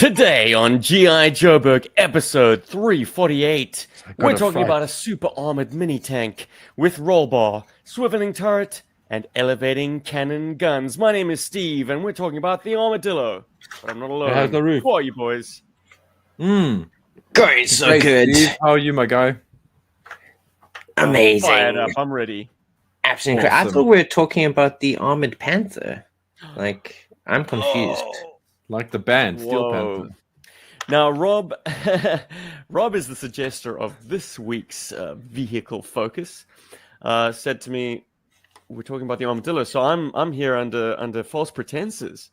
Today on GI Joburg episode 348, we're talking about a super armored mini-tank with roll bar, swiveling turret, and elevating cannon guns. My name is Steve, and we're talking about the Armadillo. But I'm not alone. How's the roof? Who are you boys? Going so Great, good. Steve. How are you, my guy? Amazing. Fired up. I'm ready. Absolutely. Awesome. I thought we were talking about the Armored Panther. I'm confused. Like the band, Steel Panther. Now, Rob is the suggester of this week's vehicle focus. Said to me, we're talking about the Armadillo, so I'm here under false pretenses.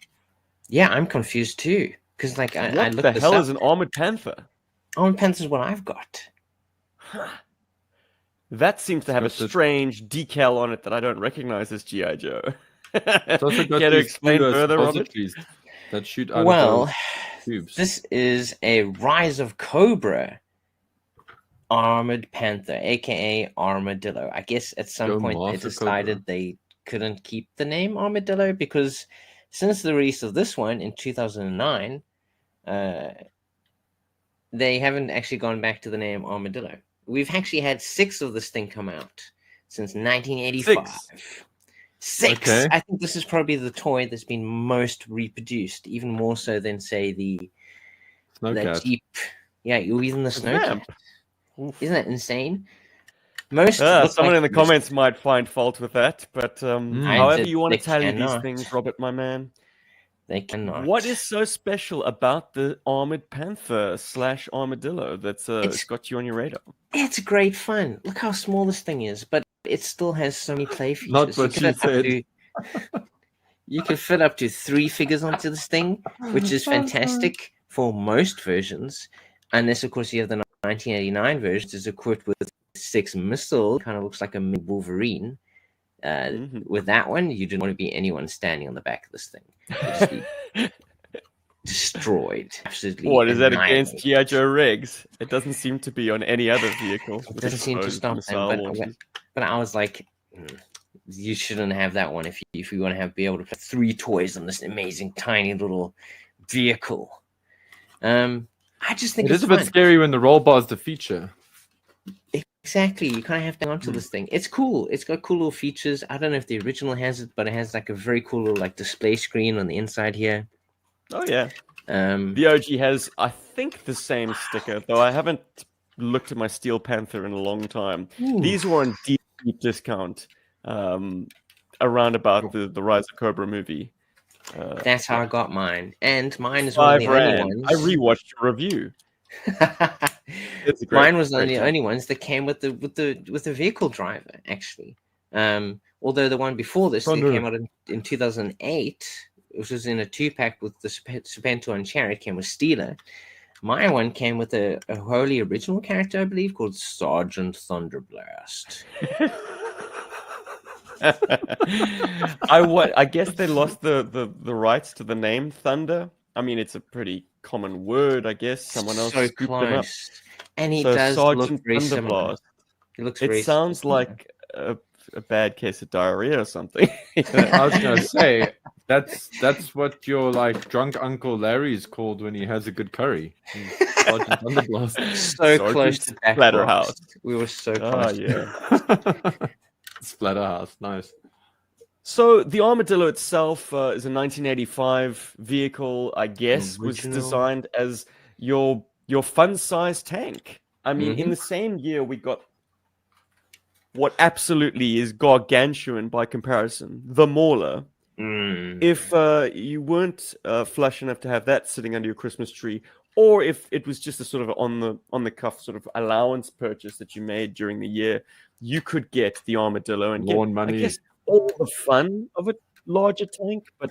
Yeah, I'm confused too. Because I looked what the hell is an Armored Panther? Armored Panther is what I've got. Huh. That seems to have a strange decal on it that I don't recognize as GI Joe. It's also got Can you explain further, Robert? That shoot out of those tubes. This is a Rise of Cobra Armored Panther, aka Armadillo. I guess at some point they decided they couldn't keep the name Armadillo because since the release of this one in 2009, they haven't actually gone back to the name Armadillo. We've actually had 6 of this thing come out since 1985. Six. Okay. I think this is probably the toy that's been most reproduced, even more so than, say, the Jeep. Yeah, even the Snowcat. Isn't that insane? Someone in the comments might find fault with that, but however you want to tally these things, Robert, my man, they cannot. What is so special about the Armored Panther / Armadillo that's got you on your radar? It's great fun. Look how small this thing is, but it still has so many play features. Not what you said. You can fit up to 3 figures onto this thing, which is fantastic for most versions. Unless, of course, you have the 1989 version, is equipped with 6 missiles. Kind of looks like a mini Wolverine. With that one, you didn't want to be anyone standing on the back of this thing. Just be destroyed. Absolutely. What is that against GI Joe rigs? It doesn't seem to be on any other vehicle. It doesn't seem to stop them. But I was like, you shouldn't have that one if you want to be able to put 3 toys on this amazing tiny little vehicle. I just think it's a bit scary when the roll bar is the feature. Exactly, you kind of have to hang on to this thing. It's cool. It's got cool little features. I don't know if the original has it, but it has like a very cool little display screen on the inside here. Oh yeah. The OG has, I think, the same sticker, though I haven't looked at my Steel Panther in a long time. Ooh. These were on deep discount around about the Rise of Cobra movie. That's how I got mine, and mine is one of the only ones. I rewatched your review. Mine was one of the only ones that came with the vehicle driver, actually. Although the one before this came out in 2008, which was in a 2-pack with the Serpentor and Chariot, came with Steeler. My one came with a wholly original character, I believe, called Sergeant Thunderblast. I guess they lost the rights to the name Thunder. I mean, it's a pretty common word, I guess. Someone else scooped them up. And he does Sergeant look very similar. It sounds like a bad case of diarrhea or something. I was gonna say that's what your drunk Uncle Larry is called when he has a good curry. Sergeant Thunderblast. So close to Splatterhouse. We were so close. Oh yeah. Splatterhouse, nice. So the Armadillo itself is a 1985 vehicle, I guess, was designed as your fun-sized tank. I mean, in the same year, we got what absolutely is gargantuan by comparison, the Mauler. If you weren't flush enough to have that sitting under your Christmas tree, or if it was just a sort of on the cuff sort of allowance purchase that you made during the year, you could get the Armadillo and get money. I guess, all the fun of a larger tank, but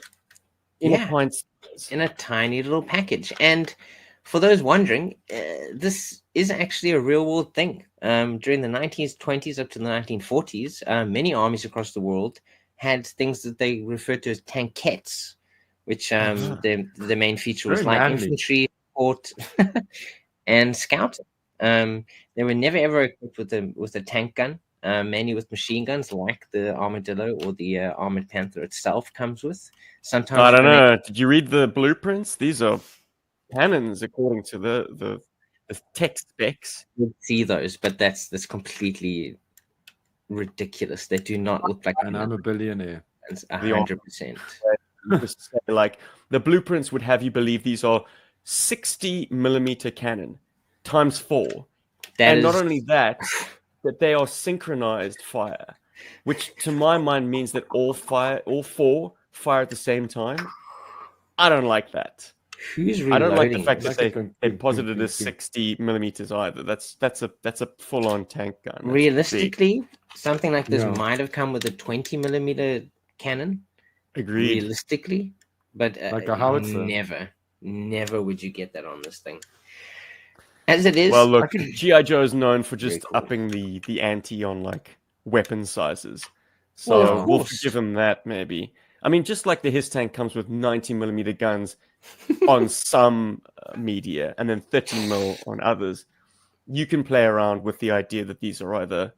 in a pint size. In a tiny little package. And for those wondering, this is actually a real world thing. During the 1920s up to the 1940s, many armies across the world had things that they referred to as tankettes, which the main feature was infantry support and scouting. They were never ever equipped with a tank gun. Mainly with machine guns like the Armadillo or the Armored Panther itself comes with. Sometimes I don't know. Did you read the blueprints? These are cannons according to the tech specs. You see those, but that's completely ridiculous. They do not look like. And I'm a billionaire. 100%. Just say, like, the blueprints would have you believe these are 60 millimeter cannon times 4, and not only that they are synchronized fire, which to my mind means that all 4 fire at the same time. I don't like that. I don't like the fact that they posited as 60 millimeters either. That's a full-on tank gun. That's realistically big. Something like this might have come with a 20 millimeter cannon. Agreed. Realistically, but like a howitzer. Never would you get that on this thing. As it is, well, look, GI Joe is known for just upping the ante on like weapon sizes, so we'll forgive him that maybe. I mean, just like the HISS tank comes with 90 millimeter guns on some media and then 30 mil on others, you can play around with the idea that these are either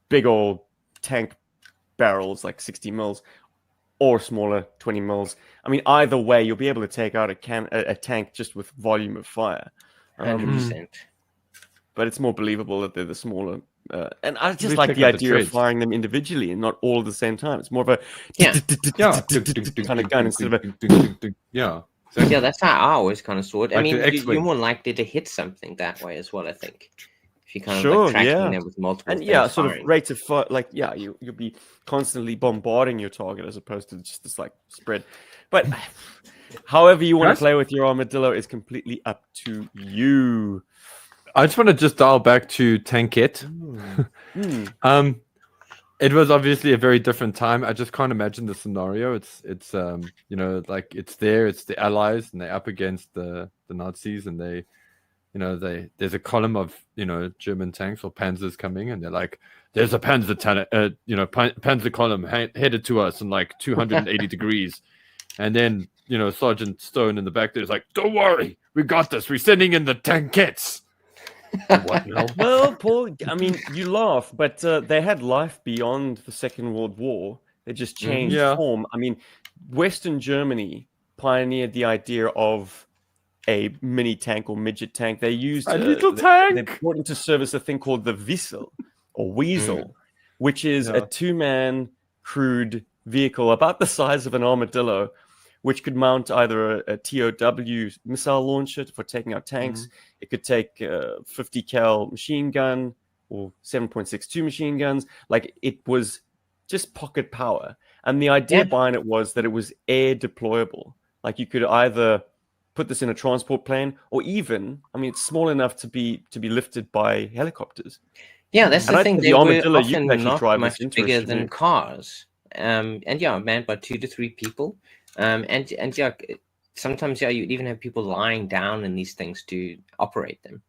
big old tank barrels like 60 mils or smaller 20 mils. I mean, either way, you'll be able to take out a tank just with volume of fire. 100%. But it's more believable that they're the smaller. And I just like the idea of firing them individually and not all at the same time. It's more of a kind of gun instead of a... Yeah. Exactly. Yeah, that's how I always kind of saw it. I mean, you're more likely to hit something that way as well, I think. If you kind of like tracking them with multiple and sort of rate of fire, like, you'll be constantly bombarding your target as opposed to just this like spread. But however you want to play with your Armadillo is completely up to you. I just want to dial back to Tankette. It was obviously a very different time. I just can't imagine the scenario. It's like it's the Allies and they're up against the Nazis, and there's a column of German tanks or panzers coming, and they're like, there's a panzer panzer column headed to us in like 280 degrees, and then Sergeant Stone in the back there's like, don't worry, we got this. We're sending in the tankettes. What now? Well, Paul, I mean, you laugh, but they had life beyond the Second World War. They just changed form. I mean, Western Germany pioneered the idea of a mini tank or midget tank. They used a little tank. They brought into service a thing called the Weasel, which is a 2-man crewed vehicle about the size of an armadillo, which could mount either a TOW missile launcher for taking out tanks. It could take 50 cal machine gun or 7.62 machine guns. Like, it was just pocket power. And the idea behind it was that it was air deployable. Like, you could either put this in a transport plane, or even, I mean, it's small enough to be lifted by helicopters. Yeah, that's the thing. They were often not much bigger than cars. And manned by 2 to 3 people. Sometimes you'd even have people lying down in these things to operate them.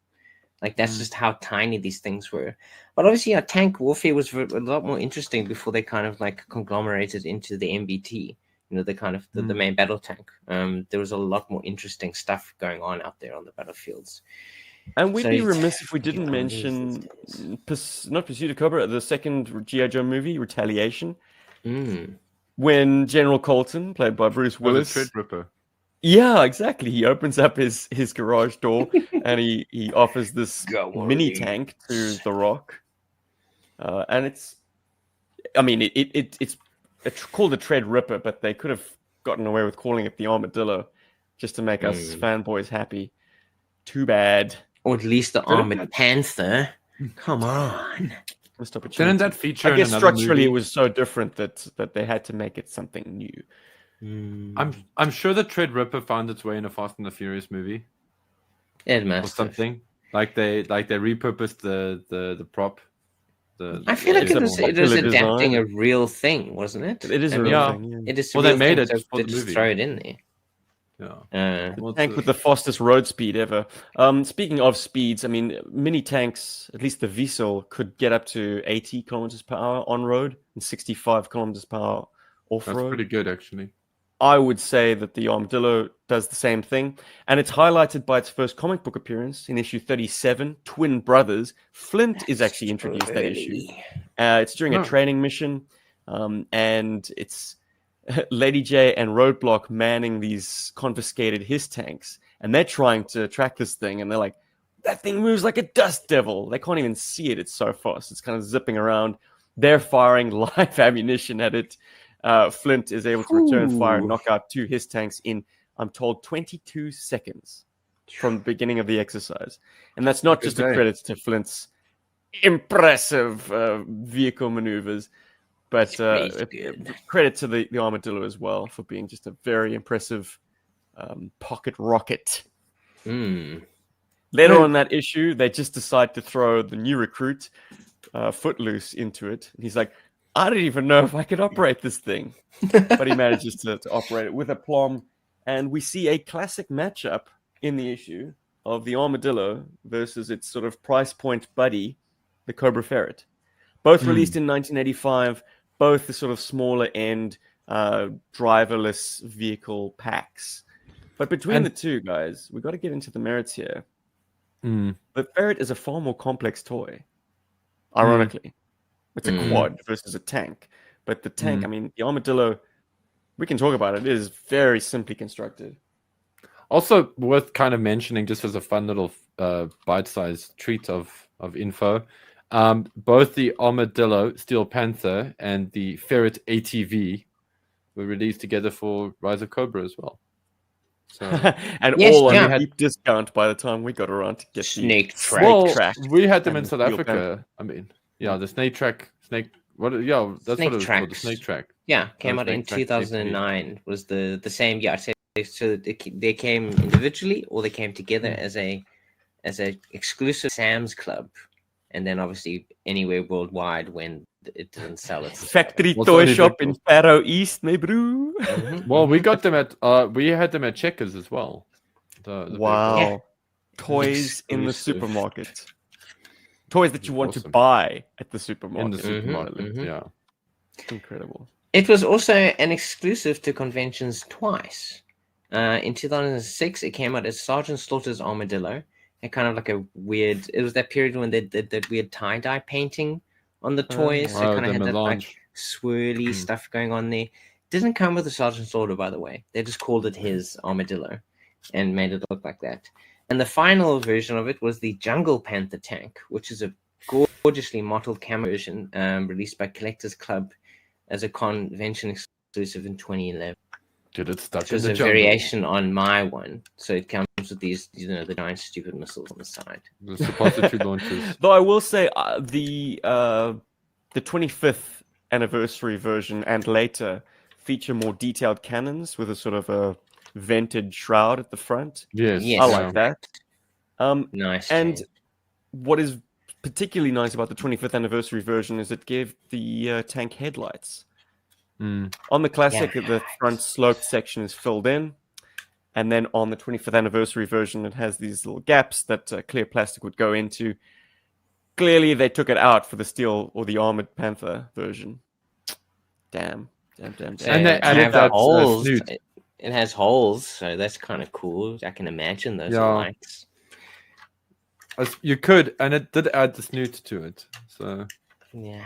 Like, that's just how tiny these things were. But obviously, tank warfare was a lot more interesting before they kind of like conglomerated into the MBT. The kind of the main battle tank. There was a lot more interesting stuff going on out there on the battlefields. And we'd be remiss if we didn't mention not Pursuit of Cobra, the second GI Joe movie, Retaliation. When General Colton, played by Bruce Willis, the Threadripper. Yeah, exactly. He opens up his garage door and he offers this mini tank to The Rock, and it's called the Threadripper, but they could have gotten away with calling it the Armadillo just to make us fanboys happy. Too bad. Or at least the Armored Panther. Come on. Didn't that feature? I guess structurally it was so different that they had to make it something new. I'm sure the Threadripper found its way in a Fast and the Furious movie. It must or something. Like they repurposed the prop. I feel like it was adapting a real thing, wasn't it? It is a real thing. Yeah. It is. Well, they made it for the movie. Just throw it in there. Yeah. Tank with the fastest road speed ever. Speaking of speeds, I mean, mini tanks, at least the Weasel, could get up to 80 kilometers per hour on road and 65 kilometers per hour off road. That's pretty good, actually. I would say that the Armadillo does the same thing, and it's highlighted by its first comic book appearance in issue 37, Twin Brothers. Flint is actually introduced that issue. It's during a training mission, and it's Lady J and Roadblock manning these confiscated HISS tanks, and they're trying to track this thing, and they're like, that thing moves like a dust devil. They can't even see it. It's so fast. It's kind of zipping around. They're firing live ammunition at it. Flint is able to return fire and knock out 2 his tanks in, I'm told, 22 seconds from the beginning of the exercise. And that's not just a credit to Flint's impressive vehicle maneuvers, but credit to the Armadillo as well for being just a very impressive pocket rocket. Later on that issue, they just decide to throw the new recruit, Footloose, into it. And he's like, I don't even know if I could operate this thing. But he manages to operate it with aplomb. And we see a classic matchup in the issue of the Armadillo versus its sort of price point buddy, the Cobra Feret. Both released in 1985, both the sort of smaller end driverless vehicle packs. But between the two, guys, we've got to get into the merits here. The Feret is a far more complex toy, ironically. It's a quad versus a tank. But the tank, I mean, the Armadillo, we can talk about it. It is very simply constructed. Also worth kind of mentioning, just as a fun little bite-sized treat of info, both the Armadillo Steel Panther and the Feret ATV were released together for Rise of Cobra as well. So, and all on a deep discount by the time we got around to get Snake the Track. We had them in South Africa. I mean, the Snake Track, that's what it was called, the Snake Track. Yeah, came out in 2009. Was the same year. So they came individually, or they came together as a exclusive Sam's Club, and then obviously anywhere worldwide when it didn't sell it. Factory toy shop in Faro East, my bro. Well, we got them at we had them at Checkers as well. Wow. Toys in the supermarket. Toys that you want to buy at the supermarket. In the supermarket, yeah. Incredible. It was also an exclusive to conventions twice. In 2006, it came out as Sergeant Slaughter's Armadillo. And kind of like a weird... It was that period when they did that weird tie-dye painting on the toys. So it kind of had that like swirly stuff going on there. Didn't come with the Sergeant Slaughter, by the way. They just called it his Armadillo and made it look like that. And the final version of it was the Jungle Panther tank, which is a gorgeously mottled camo version released by Collectors Club as a convention exclusive in 2011. Dude, it's stuck Which was a variation on my one. So it comes with these, the giant stupid missiles on the side. The suppository launchers. Though I will say the 25th anniversary version and later feature more detailed cannons with a sort of a vented shroud at the front. Yes. I like that. Nice. And what is particularly nice about the 25th anniversary version is it gave the tank headlights. On the classic, the front sloped section is filled in, and then on the 25th anniversary version, it has these little gaps that clear plastic would go into. Clearly, they took it out for the steel or the Armored Panther version. Damn. And they added that holes. It has holes, so that's kind of cool. I can imagine those lights. You could, and it did add the snoot to it. So yeah.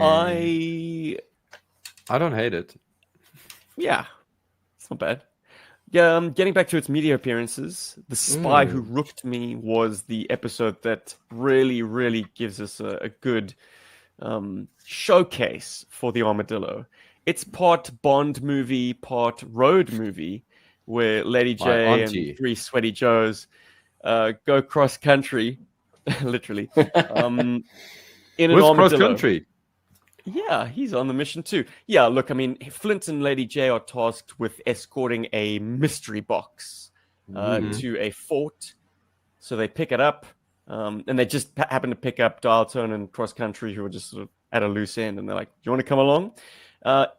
I don't hate it. Yeah, it's not bad. Yeah, getting back to its media appearances, The Spy Who Rooked Me was the episode that really, really gives us a good showcase for the Armadillo. It's part Bond movie, part road movie, where Lady J and 3 sweaty Joes go cross country, literally. In an Armadillo. Cross country? Yeah, he's on the mission too. Yeah, look, I mean, Flint and Lady J are tasked with escorting a mystery box to a fort. So they pick it up, and they just happen to pick up Dial Tone and Cross Country, who are just sort of at a loose end, and they're like, "Do you want to come along?"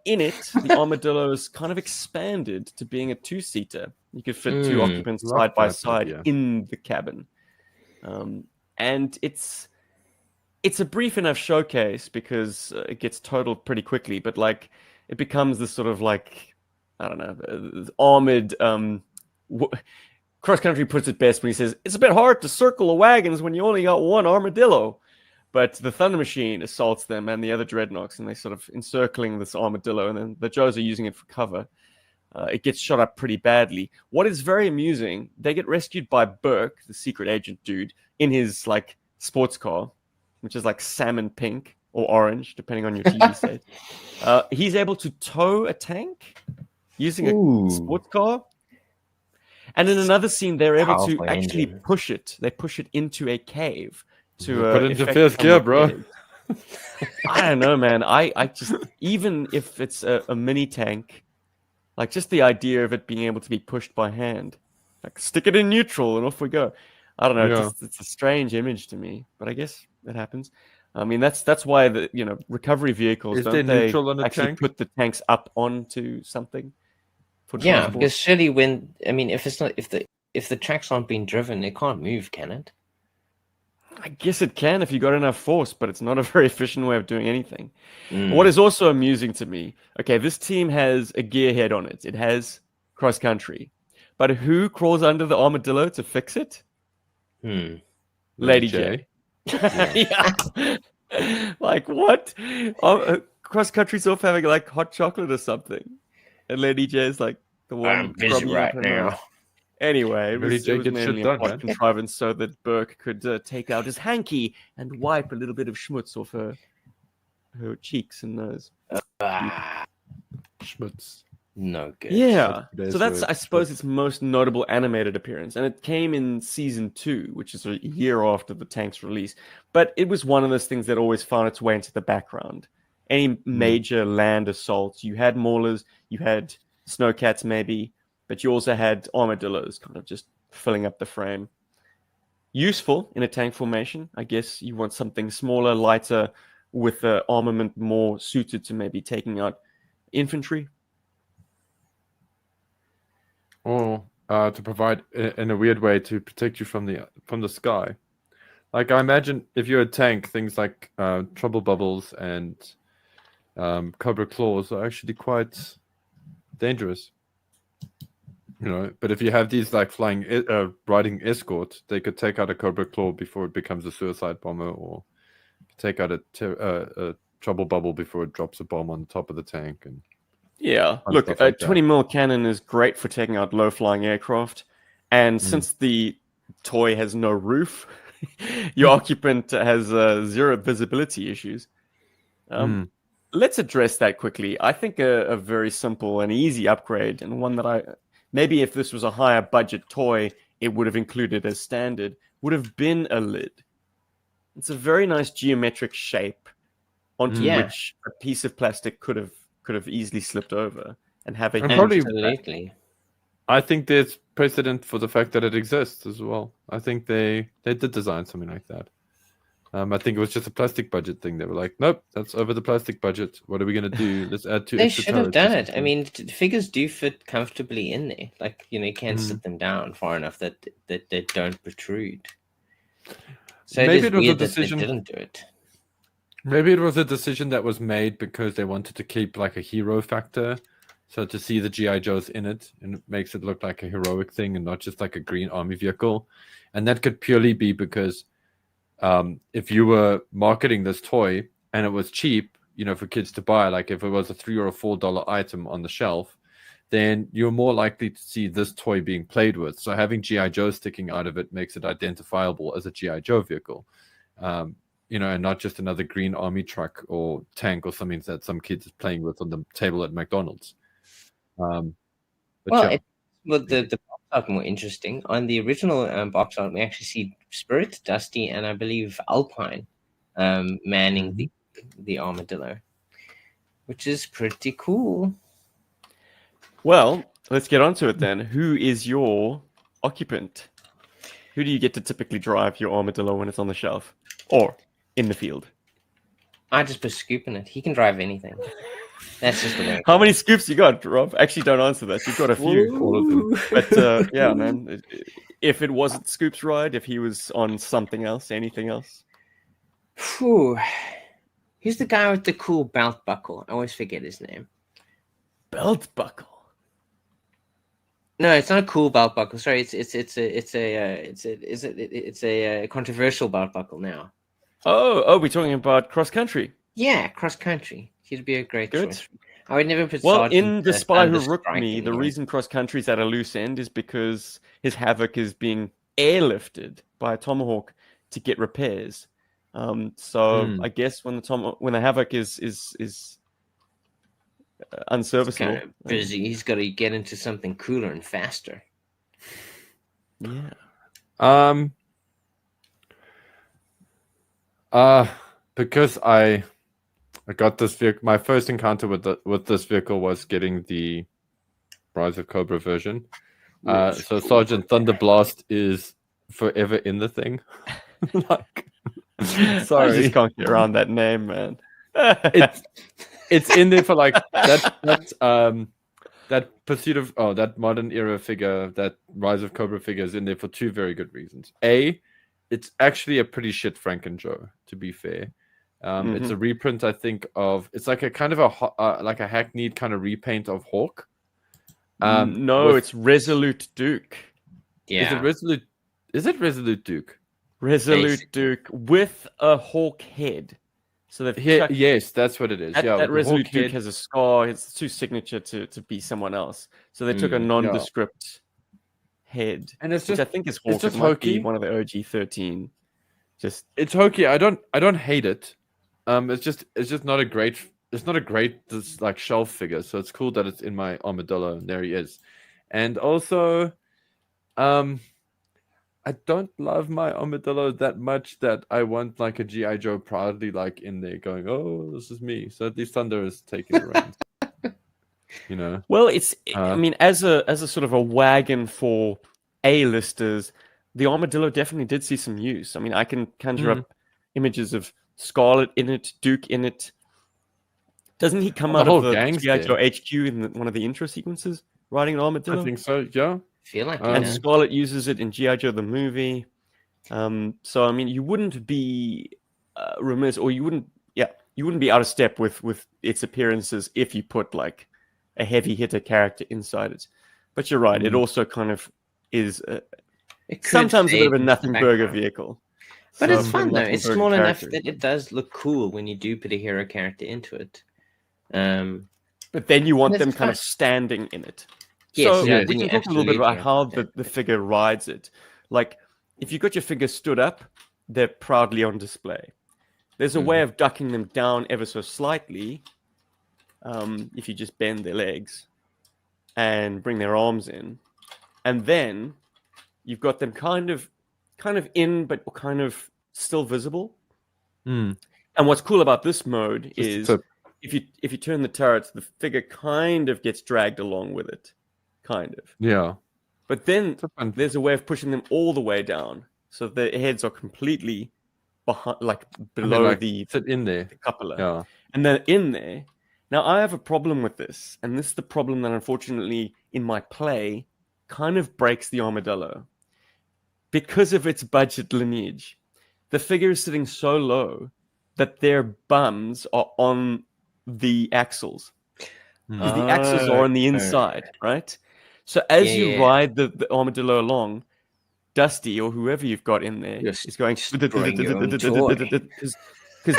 In it, the Armadillo is kind of expanded to being a 2-seater. You could fit 2 occupants side by side in the cabin, and it's a brief enough showcase because it gets totaled pretty quickly, but like it becomes this sort of like, I don't know, armored. Cross Country puts it best when he says it's a bit hard to circle the wagons when you only got one armadillo, but the Thunder Machine assaults them and the other dreadnoughts, and they sort of encircling this armadillo, and then the Joes are using it for cover. it gets shot up pretty badly. What is very amusing, they get rescued by Burke, the secret agent dude, in his like sports car, which is like salmon pink or orange, depending on your TV state. He's able to tow a tank using a sports car. And in another scene, they're able to actually push it. They push it into a cave to put it into first gear, bro. I don't know, man. I just, even if it's a mini tank, like just the idea of it being able to be pushed by hand, like stick it in neutral and off we go. I don't know. It's a strange image to me, but I guess it happens. I mean, that's why the recovery vehicles don't they actually put the tanks up onto something for transport? Because surely if the tracks aren't being driven, it can't move, can it? I guess it can if you got enough force, but it's not a very efficient way of doing anything. What is also amusing to me, okay, this team has a gearhead on it. It has cross country. But who crawls under the armadillo to fix it? Lady J. Yeah. Like, what? Cross country's off having like hot chocolate or something. And Lady J is like the one. I'm busy right now. Anyway, it was mainly a plot contrivance so that Burke could take out his hanky and wipe a little bit of schmutz off her cheeks and nose. Schmutz. No good. Yeah. So that's, I suppose, its most notable animated appearance. And it came in season 2, which is a year after the tank's release. But it was one of those things that always found its way into the background. Any major land assaults, you had maulers, you had snowcats maybe, but you also had armadillos kind of just filling up the frame. Useful in a tank formation. I guess you want something smaller, lighter, with armament more suited to maybe taking out infantry. Or to provide, in a weird way, to protect you from the sky. Like, I imagine if you're a tank, things like trouble bubbles and cobra claws are actually quite dangerous. But if you have these like flying riding escort, they could take out a cobra claw before it becomes a suicide bomber, or take out a trouble bubble before it drops a bomb on the top of the tank. And look, a 20mm cannon is great for taking out low-flying aircraft, and since the toy has no roof, your occupant has zero visibility issues. Let's address that quickly. I think a very simple and easy upgrade, and one that maybe if this was a higher budget toy, it would have included as standard, would have been a lid. It's a very nice geometric shape onto which a piece of plastic could have easily slipped over and have a Absolutely. I think there's precedent for the fact that it exists as well. I think they did design something like that. I think it was just a plastic budget thing. They were like, nope, that's over the plastic budget. What are we going to do? Let's add two. They should have done it. I mean, figures do fit comfortably in there. Like, you can't sit them down far enough that they don't protrude. So maybe it was a decision that they didn't do it. Maybe it was a decision that was made because they wanted to keep like a hero factor. So to see the GI Joes in it, and it makes it look like a heroic thing and not just like a green army vehicle. And that could purely be because if you were marketing this toy and it was cheap, for kids to buy, like if it was a $3 or $4 item on the shelf, then you're more likely to see this toy being played with. So having GI Joe sticking out of it makes it identifiable as a GI Joe vehicle, and not just another green army truck or tank or something that some kids is playing with on the table at McDonald's. The box art more interesting. On the original box art, we actually see Spirit, Dusty, and I believe Alpine manning the armadillo, which is pretty cool. Well, let's get on to it then. Who is your occupant? Who do you get to typically drive your armadillo when it's on the shelf or in the field? I just put Scoop in it. He can drive anything. That's just the way. How many scoops you got, Rob? Actually, don't answer that. You've got a few. All of them. But yeah, man. If it wasn't Scoop's ride, if he was on something else, anything else? Whew. Who's the guy with the cool belt buckle? I always forget his name. Belt buckle. No, it's not a cool belt buckle. Sorry, it's a controversial belt buckle now. Oh, we're talking about cross country. Yeah, cross country. He'd be a great choice. I would never put Well, Sergeant in The Spy Who Thunder Rooked Strike Me, in the here. reason Cross Country's at a loose end is because his Havoc is being airlifted by a Tomahawk to get repairs. So I guess when the Havoc is unserviceable, Kind of busy. He's got to get into something cooler and faster. yeah. Because I got this vehicle. My first encounter with this vehicle was getting the Rise of Cobra version. So Sergeant Thunderblast is forever in the thing. Like, sorry, I just can't get around that name, man. it's in there for like that pursuit of that modern era figure, that Rise of Cobra figure is in there for two very good reasons. A, it's actually a pretty shit Franken Joe, to be fair. It's a reprint, I think, of it's like a kind of like a hackneyed kind of repaint of Hawk. No, it's Resolute Duke. Yeah. Is it Resolute Duke? Resolute Duke with a Hawk head. So yes, that's what it is. That Resolute Duke has a scar. It's too signature to be someone else. So they took a nondescript head, and it's which just I think is Hawk. It's just it might hokey. Be one of the OG 13. It's hokey. I don't hate it. It's just not a great. It's not a great like shelf figure. So it's cool that it's in my Armadillo. And there he is, and also, I don't love my Armadillo that much that I want like a GI Joe proudly like in there going, oh, this is me. So at least Thunder is taking the reins. You know. Well, I mean, as a sort of a wagon for A-listers, the Armadillo definitely did see some use. I mean, I can conjure up images of Scarlet in it, Duke in it. Doesn't he come out of the GI Joe HQ in one of the intro sequences riding an Armadillo? I think so. Yeah. Feel like and Scarlet uses it in GI Joe the movie. So I mean, you wouldn't be remiss, or you wouldn't be out of step with its appearances if you put like a heavy hitter character inside it. But you're right; it also kind of is sometimes a bit of a nothing burger vehicle. But it's fun though; it's small enough that it does look cool when you do put a hero character into it. But then you want them kind of standing in it. Yes, so we can talk a little bit about how the figure rides it. Like, if you've got your figure stood up, they're proudly on display. There's a way of ducking them down ever so slightly. If you just bend their legs and bring their arms in, and then you've got them kind of in, but kind of still visible. And what's cool about this mode is if you turn the turret, the figure kind of gets dragged along with it. Kind of. Yeah. But then there's a way of pushing them all the way down. So their heads are completely behind, like below the cupola. Yeah. And they're in there. Now, I have a problem with this. And this is the problem that, unfortunately, in my play, kind of breaks the Armadillo. Because of its budget lineage, the figure is sitting so low that their bums are on the axles. Because the axles are on the inside, right? So as you ride the Armadillo along, Dusty or whoever you've got in there is going because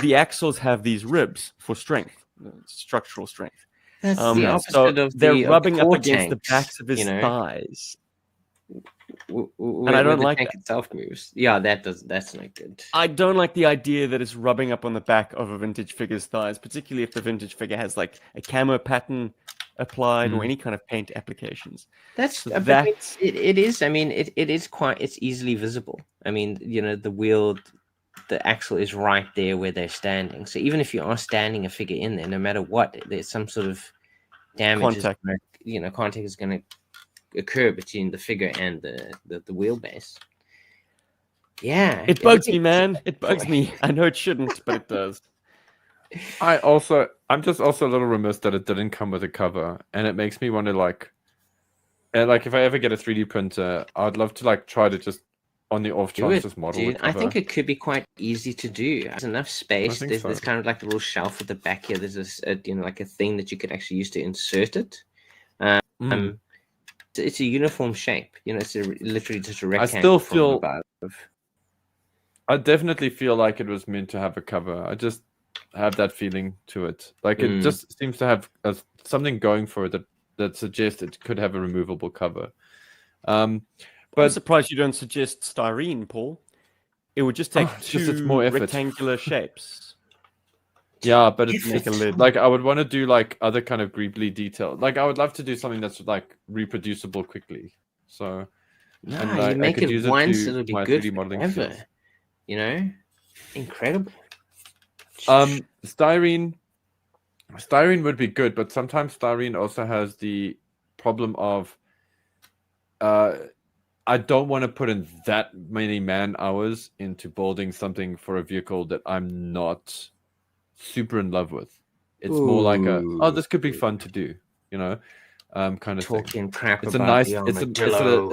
the axles have these ribs for strength, structural strength. That's the opposite so of they're rubbing up against the backs of his thighs. And I don't like that. Itself moves. Yeah, that's not good. I don't like the idea that it's rubbing up on the back of a vintage figure's thighs, particularly if the vintage figure has like a camo pattern applied or any kind of paint applications. It is. I mean, it is quite. It's easily visible. I mean, you know, the wheel, the axle is right there where they're standing. So even if you are standing a figure in there, no matter what, there's some sort of damage. Contact is going to occur between the figure and the wheelbase. Yeah, it bugs me, man. It bugs me. I know it shouldn't, but it does. I'm just also a little remiss that it didn't come with a cover, and it makes me want to like if I ever get a 3D printer, I'd love to like try to just on the off chance just model it. I think it could be quite easy to do. There's enough space. There's kind of like a little shelf at the back here. There's this like a thing that you could actually use to insert it. It's a uniform shape. You know, it's literally just a rectangle. I definitely feel like it was meant to have a cover. have that feeling to it. Like it just seems to have something going for it that suggests it could have a removable cover. But I'm surprised you don't suggest styrene, Paul. It would just take it's more effort. rectangular shapes. Yeah, but it's make a lid. like I would want to do like other kind of greebly detail. Like I would love to do something that's like reproducible quickly. So you make it once, it'll be good forever. You know, incredible. Styrene would be good, but sometimes styrene also has the problem of I don't want to put in that many man hours into building something for a vehicle that I'm not super in love with. It's more like this could be fun to do, you know, kind of talking thing. Crap it's about a nice, the Armadillo.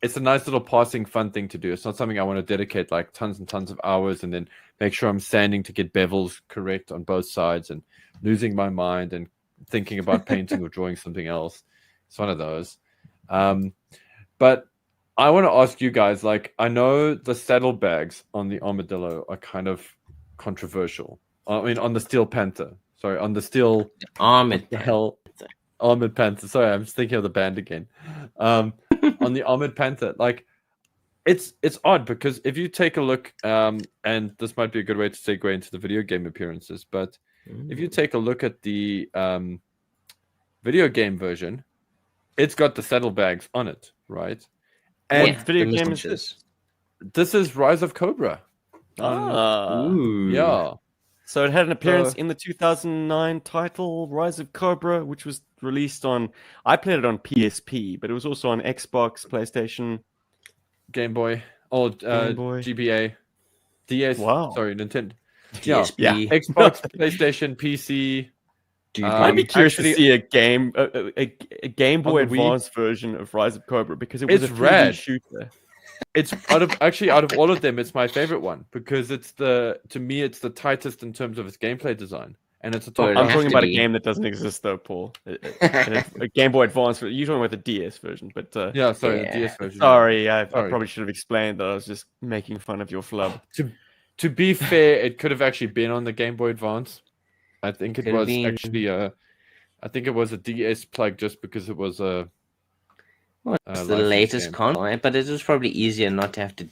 it's a nice little passing fun thing to do. It's not something I want to dedicate like tons and tons of hours and then make sure I'm sanding to get bevels correct on both sides and losing my mind and thinking about painting or drawing something else. It's one of those. But I want to ask you guys, like, I know the saddlebags on the Armadillo are kind of controversial. I mean, on the Steel Panther. Sorry, on the Steel... Armored Panther. Sorry, I'm just thinking of the band again. On the Armored Panther, like, it's odd because if you take a look, and this might be a good way to segue into the video game appearances, but if you take a look at the video game version, it's got the saddlebags on it, right? And what video game is this? This is Rise of Cobra. Yeah. So it had an appearance in the 2009 title Rise of Cobra, which was released on... I played it on PSP, but it was also on Xbox, PlayStation... Game Boy. GBA. DS. Wow. Sorry, Nintendo. DSP. Yeah. Xbox, PlayStation, PC... I'd be curious to see a Game Boy Advance version of Rise of Cobra because it was a 3D shooter. It's out of all of them, it's my favorite one because to me it's the tightest in terms of its gameplay design, and it's a top. I'm talking about a game that doesn't exist though, Paul. A Game Boy Advance. You're talking about the DS version, but the DS version. Sorry, I probably should have explained that I was just making fun of your flub. To be fair, it could have actually been on the Game Boy Advance. I think it was actually I think it was a DS plug just because it was a. It's the latest console, but it was probably easier not to have to,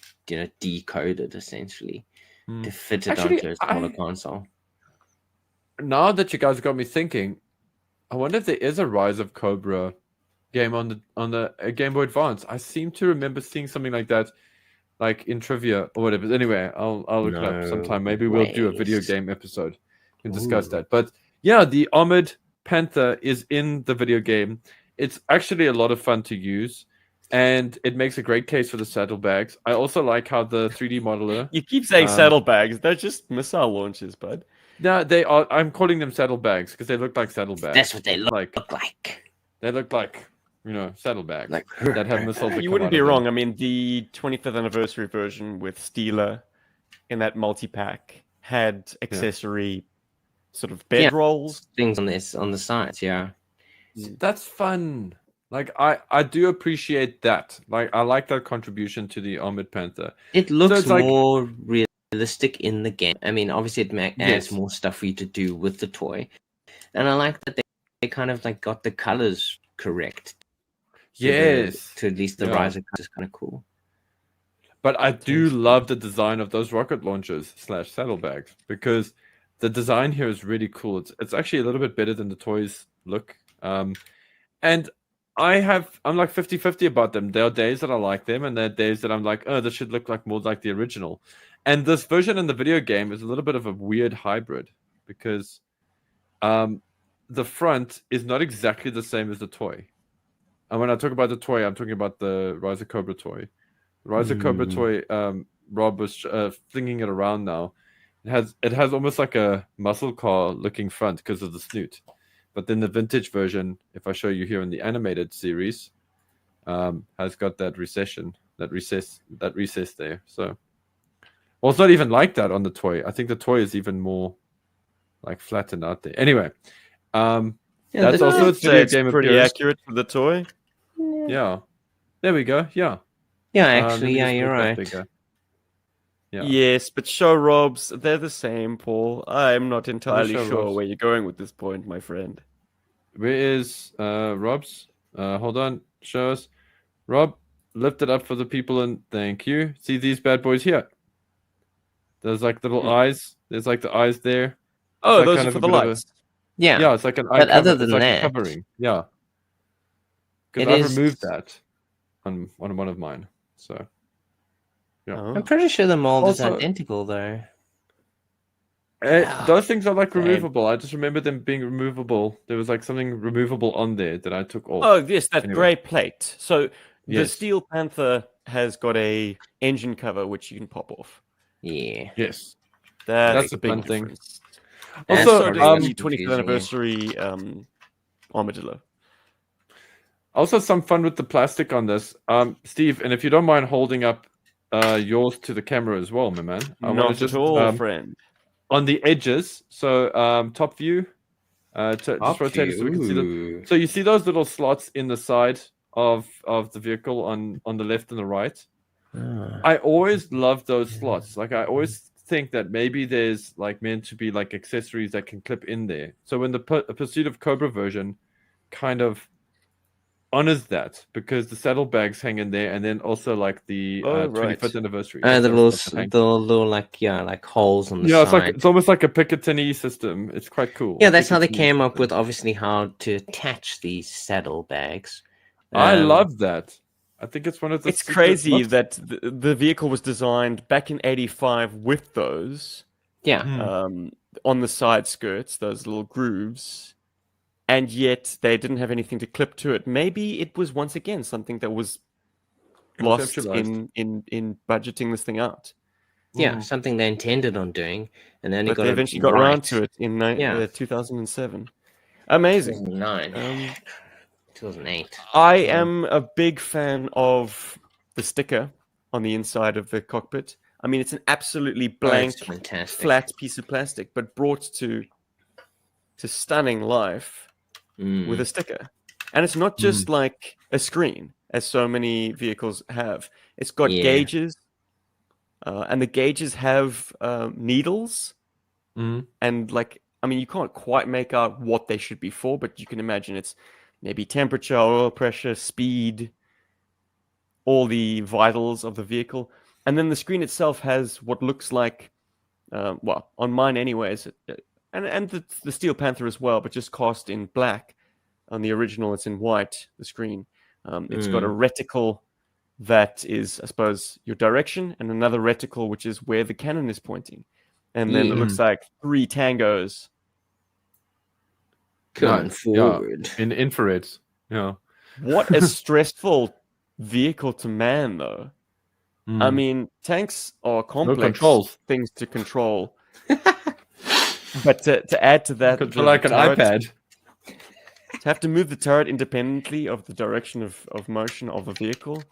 decode it essentially to fit it onto a smaller console. Now that you guys got me thinking, I wonder if there is a Rise of Cobra game on the Game Boy Advance. I seem to remember seeing something like that, like in trivia or whatever. Anyway, I'll look it up sometime. Maybe we'll do a video game episode and discuss that. But yeah, the Armored Panther is in the video game. It's actually a lot of fun to use, and it makes a great case for the saddlebags. I also like how the 3D modeler... You keep saying saddlebags. They're just missile launchers, bud. No, they are. I'm calling them saddlebags because they look like saddlebags. That's what they look like. They look like, saddlebags that have missiles. You wouldn't be wrong. I mean, the 25th anniversary version with Steeler in that multi-pack had accessory sort of bedrolls. Things on the sides, yeah. That's fun. Like I do appreciate that. Like I like that contribution to the Armored Panther. It looks more realistic in the game. I mean, obviously it adds more stuff for you to do with the toy, and I like that they kind of like got the colors correct. Yes, to at least the Rise of Cobra is kind of cool. But I do love the design of those rocket launchers / saddlebags because the design here is really cool. It's actually a little bit better than the toys look. And I'm like 50-50 about them. There are days that I like them, and there are days that I'm like, oh, this should look like more like the original. And this version in the video game is a little bit of a weird hybrid because the front is not exactly the same as the toy. And when I talk about the toy, I'm talking about the Rise of Cobra toy. The Rise of Cobra toy, Rob was flinging it around now. It has almost like a muscle car looking front because of the snoot. But then the vintage version, if I show you here in the animated series, has got that recess there. So, well, it's not even like that on the toy. I think the toy is even more like flattened out there. Anyway, that's also its video game pretty appearance. accurate for the toy. Yeah, there we go. Yeah, actually, you're right. Yeah. Yes, but show Robs, they're the same, Paul. I'm not entirely show sure Robs. where you're going with this point, my friend. Where is Rob's? Hold on. Show us. Rob, lift it up for the people, and thank you. See these bad boys here? There's like little eyes. There's like the eyes there. Oh, like those kind are of for a the bit of a- lights. Yeah. It's like an eye But cover. other It's than like a that, covering. Yeah. it Because I've is- removed that on one of mine. So Oh. I'm pretty sure the mold is Also- identical, though. those things are like Same. removable. I just remember them being removable. There was like something removable on there that I took off. Oh, yes, that Anyway. grey plate. So the Yes. Steel Panther has got a engine cover which you can pop off. Yeah. Yes. That's a a big fun thing. difference. That's Also, probably does what's the 20th confusing, yeah. anniversary Armadillo. Also, some fun with the plastic on this, Steve. And if you don't mind holding up yours to the camera as well, my man. I want Not to just at all, friend. on the edges. So top view. Just Top rotate it so we can see them. view. So you see those little slots in the side of the vehicle on the left and the right. Ah. I always love those slots. Like I always think that maybe there's like meant to be like accessories that can clip in there. So when the Pursuit of Cobra version kind of honors that because the saddlebags hang in there, and then also like the Oh, right. 25th anniversary. The That's little, stuff that hangs. the little like holes on the Yeah, side. it's almost like a Picatinny system. It's quite cool. Yeah, that's how they Picatinny came up system. with obviously how to attach these saddlebags. I love that. I think it's one of the. It's secret crazy lots. that the vehicle was designed back in '85 with those Yeah. on the side skirts, those little grooves, and yet they didn't have anything to clip to it. Maybe it was once again something that was lost Conceptualized. in budgeting this thing out. Yeah, something they intended on doing, and then But they eventually got around to it in 2007. Amazing. 2009, 2008. I am a big fan of the sticker on the inside of the cockpit. I mean, it's an absolutely blank, It's fantastic. flat piece of plastic, but brought to stunning life with a sticker. And it's not just like a screen, as so many vehicles have. It's got gauges, and the gauges have needles. And like, I mean, you can't quite make out what they should be for, but you can imagine it's maybe temperature, oil pressure, speed, all the vitals of the vehicle. And then the screen itself has what looks like, well, on mine anyways, and the Steel Panther as well, but just cast in black. On the original, it's in white, the screen. It's got a reticle that is, I suppose, your direction, and another reticle, which is where the cannon is pointing. And then it looks like 3 tangos. Coming forward. In infrared. Yeah. What a stressful vehicle to man, though. I mean, tanks are complex things to control. But to add to that, Control like an iPad. To have to move the turret independently of the direction of motion of a vehicle.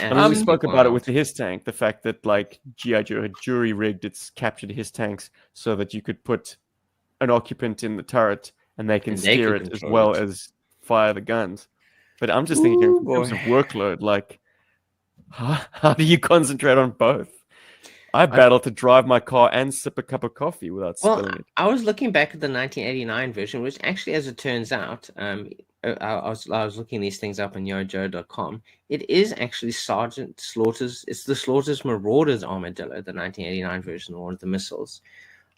I mean, we spoke about it with the HISS tank, the fact that like GI Joe had jury-rigged its captured HISS tanks so that you could put an occupant in the turret and they can steer it as well as fire the guns. But I'm just thinking in terms of workload, like, how do you concentrate on both? I battle to drive my car and sip a cup of coffee without spilling it. I was looking back at the 1989 version, which actually, as it turns out, I was looking these things up on yojo.com. It is actually Sergeant Slaughter's. It's the Slaughter's Marauders Armadillo, the 1989 version, one of the missiles.